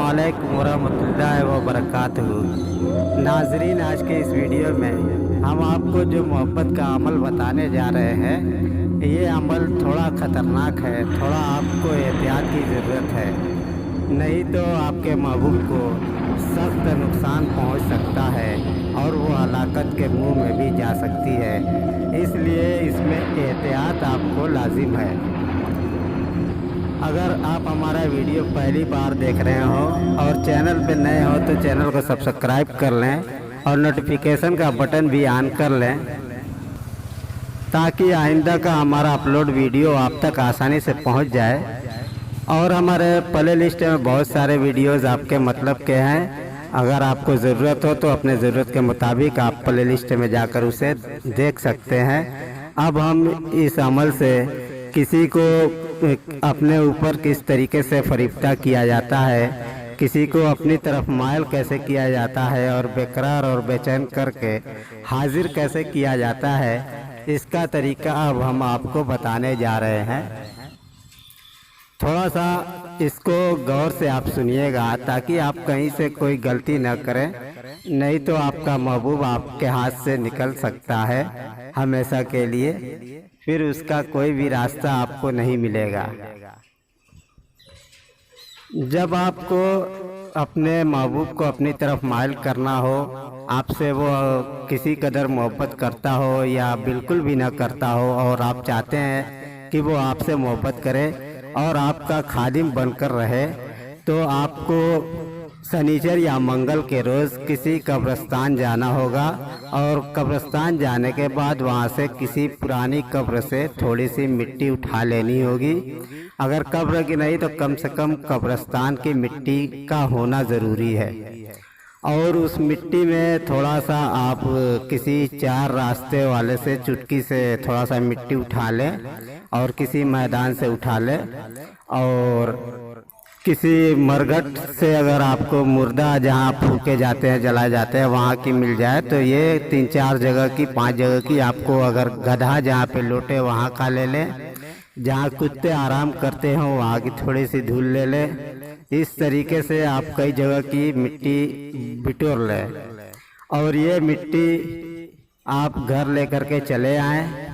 अस्सलामुअलैकुम वरहमतुल्लाहि वबरकातुहू। नाजरीन, आज के इस वीडियो में हम आपको जो मोहब्बत का अमल बताने जा रहे हैं, ये अमल थोड़ा ख़तरनाक है। थोड़ा आपको एहतियात की ज़रूरत है, नहीं तो आपके महबूब को सख्त नुकसान पहुंच सकता है और वो हलाकत के मुंह में भी जा सकती है। इसलिए इसमें एहतियात आपको लाजिम है। अगर आप हमारा वीडियो पहली बार देख रहे हो और चैनल पे नए हो तो चैनल को सब्सक्राइब कर लें और नोटिफिकेशन का बटन भी ऑन कर लें, ताकि आइंदा का हमारा अपलोड वीडियो आप तक आसानी से पहुंच जाए। और हमारे प्ले लिस्ट में बहुत सारे वीडियोस आपके मतलब के हैं। अगर आपको ज़रूरत हो तो अपने ज़रूरत के मुताबिक आप प्ले लिस्ट में जाकर उसे देख सकते हैं। अब हम इस अमल से किसी को अपने ऊपर किस तरीके से फरिश्ता किया जाता है, किसी को अपनी तरफ मायल कैसे किया जाता है और बेकरार और बेचैन करके हाजिर कैसे किया जाता है, इसका तरीका अब हम आपको बताने जा रहे हैं। थोड़ा सा इसको गौर से आप सुनिएगा, ताकि आप कहीं से कोई गलती न करें, नहीं तो आपका महबूब आपके हाथ से निकल सकता है हमेशा के लिए। फिर उसका कोई भी रास्ता आपको नहीं मिलेगा। जब आपको अपने महबूब को अपनी तरफ माइल करना हो, आपसे वो किसी कदर मोहब्बत करता हो या बिल्कुल भी ना करता हो, और आप चाहते हैं कि वो आपसे मोहब्बत करे और आपका खादिम बनकर रहे, तो आपको शनिचर या मंगल के रोज़ किसी कब्रिस्तान जाना होगा। और कब्रिस्तान जाने के बाद वहाँ से किसी पुरानी कब्र से थोड़ी सी मिट्टी उठा लेनी होगी। अगर कब्र की नहीं तो कम से कम कब्रिस्तान की मिट्टी का होना ज़रूरी है। और उस मिट्टी में थोड़ा सा आप किसी 4 रास्ते वाले से चुटकी से थोड़ा सा मिट्टी उठा लें और किसी मैदान से उठा लें, और किसी मरघट से अगर आपको मुर्दा जहाँ फूके जाते हैं, जलाए जाते हैं, वहाँ की मिल जाए तो ये 3-4 जगह की 5 जगह की आपको, अगर गधा जहाँ पे लोटे वहाँ का ले लें, जहाँ कुत्ते आराम करते हों वहाँ की थोड़ी सी धूल ले लें। इस तरीके से आप कई जगह की मिट्टी बिटोर लें और ये मिट्टी आप घर लेकर के चले आएँ।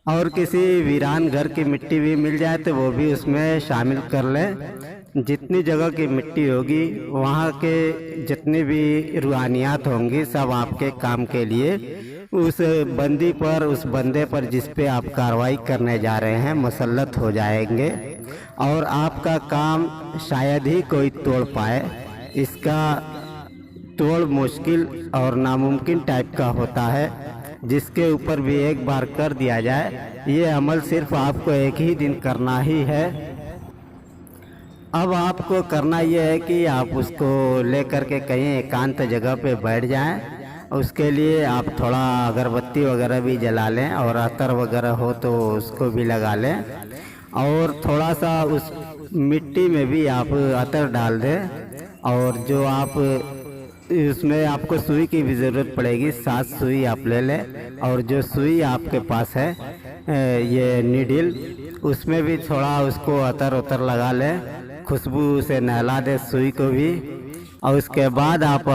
और किसी वीरान घर की मिट्टी भी मिल जाए तो वो भी उसमें शामिल कर लें। जितनी जगह की मिट्टी होगी वहाँ के जितनी भी रूहानियात होंगी सब आपके काम के लिए उस बंदी पर, उस बंदे पर जिस पे आप कार्रवाई करने जा रहे हैं मुसल्लत हो जाएंगे। और आपका काम शायद ही कोई तोड़ पाए। इसका तोड़ मुश्किल और नामुमकिन टाइप का होता है, जिसके ऊपर भी एक बार कर दिया जाए। ये अमल सिर्फ आपको एक ही दिन करना ही है। अब आपको करना ये है कि आप उसको लेकर के कहीं एकांत जगह पे बैठ जाएं। उसके लिए आप थोड़ा अगरबत्ती वगैरह भी जला लें और अतर वगैरह हो तो उसको भी लगा लें, और थोड़ा सा उस मिट्टी में भी आप अतर डाल दें। और जो आप इसमें आपको सुई की भी ज़रूरत पड़ेगी, 7 सुई आप ले लें। और जो सुई आपके पास है ये नीडल, उसमें भी थोड़ा उसको अतर उतर लगा लें, खुशबू से नहला दे सुई को भी। और उसके बाद आप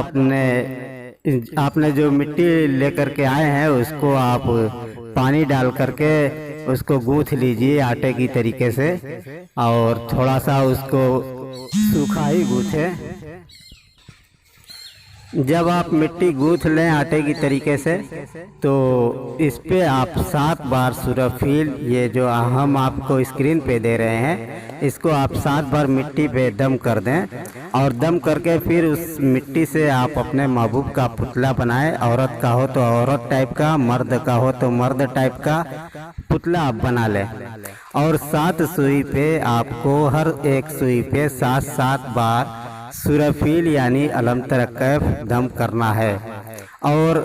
आपने जो मिट्टी लेकर के आए हैं उसको आप पानी डाल करके उसको गूँथ लीजिए आटे की तरीके से, और थोड़ा सा उसको सूखा ही गूँथें। जब आप मिट्टी गूँथ लें आटे की तरीके से तो इस पे आप 7 बार सूरह फील, ये जो हम आपको स्क्रीन पे दे रहे हैं, इसको आप 7 बार मिट्टी पे दम कर दें। और दम करके फिर उस मिट्टी से आप अपने महबूब का पुतला बनाएं। औरत का हो तो औरत टाइप का, मर्द का हो तो मर्द टाइप का पुतला आप बना लें। और 7 सुई पे आपको हर एक सुई पे 7-7 बार सूरह फील यानी अलम तर कैफ दम करना है। और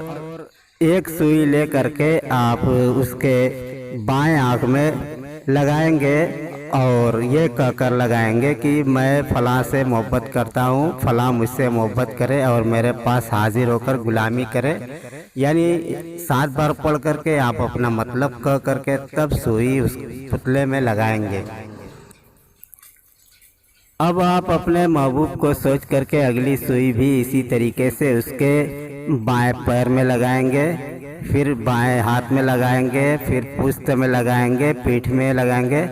एक सुई ले करके आप उसके बाएं आँख में लगाएंगे और ये कहकर लगाएंगे कि मैं फ़लाँ से मोहब्बत करता हूँ, फ़लाँ मुझसे मोहब्बत करे और मेरे पास हाजिर होकर गुलामी करे। यानी 7 बार पढ़ करके आप अपना मतलब कह करके तब सुई उस पुतले में लगाएंगे। अब आप अपने महबूब को सोच करके अगली सुई भी इसी तरीके से उसके बाएं पैर में लगाएंगे, फिर बाएं हाथ में लगाएंगे, फिर पुश्त में लगाएंगे, पीठ में लगाएंगे।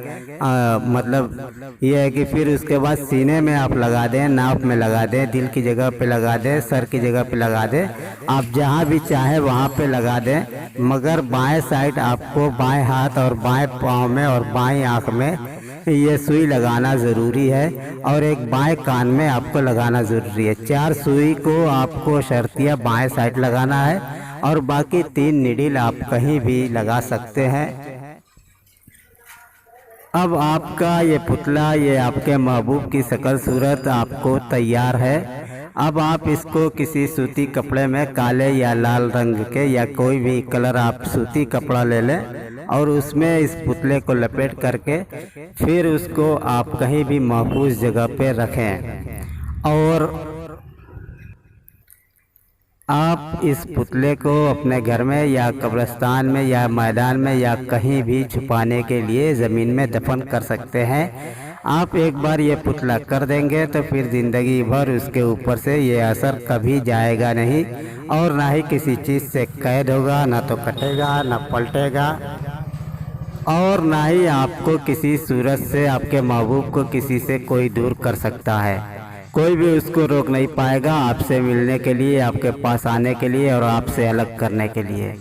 मतलब ये है कि फिर उसके बाद सीने में आप लगा दें, नाप में लगा दें, दिल की जगह पे लगा दें, सर की जगह पे लगा दें, आप जहाँ भी चाहे वहाँ पे लगा दें। मगर बाएं साइड आपको बाएं हाथ और बाएं पाँव में और बाएं आँख में ये सुई लगाना ज़रूरी है, और एक बाएं कान में आपको लगाना ज़रूरी है। 4 सुई को आपको शर्तिया बाएं साइड लगाना है, और बाकी 3 नीडल आप कहीं भी लगा सकते हैं। अब आपका ये पुतला, ये आपके महबूब की शक्ल सूरत आपको तैयार है। अब आप इसको किसी सूती कपड़े में काले या लाल रंग के या कोई भी कलर आप सूती कपड़ा ले लें, और उसमें इस पुतले को लपेट करके फिर उसको आप कहीं भी महफूज जगह पे रखें। और आप इस पुतले को अपने घर में या कब्रिस्तान में या मैदान में या कहीं भी छुपाने के लिए ज़मीन में दफन कर सकते हैं। आप एक बार ये पुतला कर देंगे तो फिर ज़िंदगी भर उसके ऊपर से ये असर कभी जाएगा नहीं, और ना ही किसी चीज़ से कैद होगा, ना तो कटेगा, ना पलटेगा, और ना ही आपको किसी सूरत से, आपके महबूब को किसी से कोई दूर कर सकता है। कोई भी उसको रोक नहीं पाएगा आपसे मिलने के लिए, आपके पास आने के लिए और आपसे अलग करने के लिए।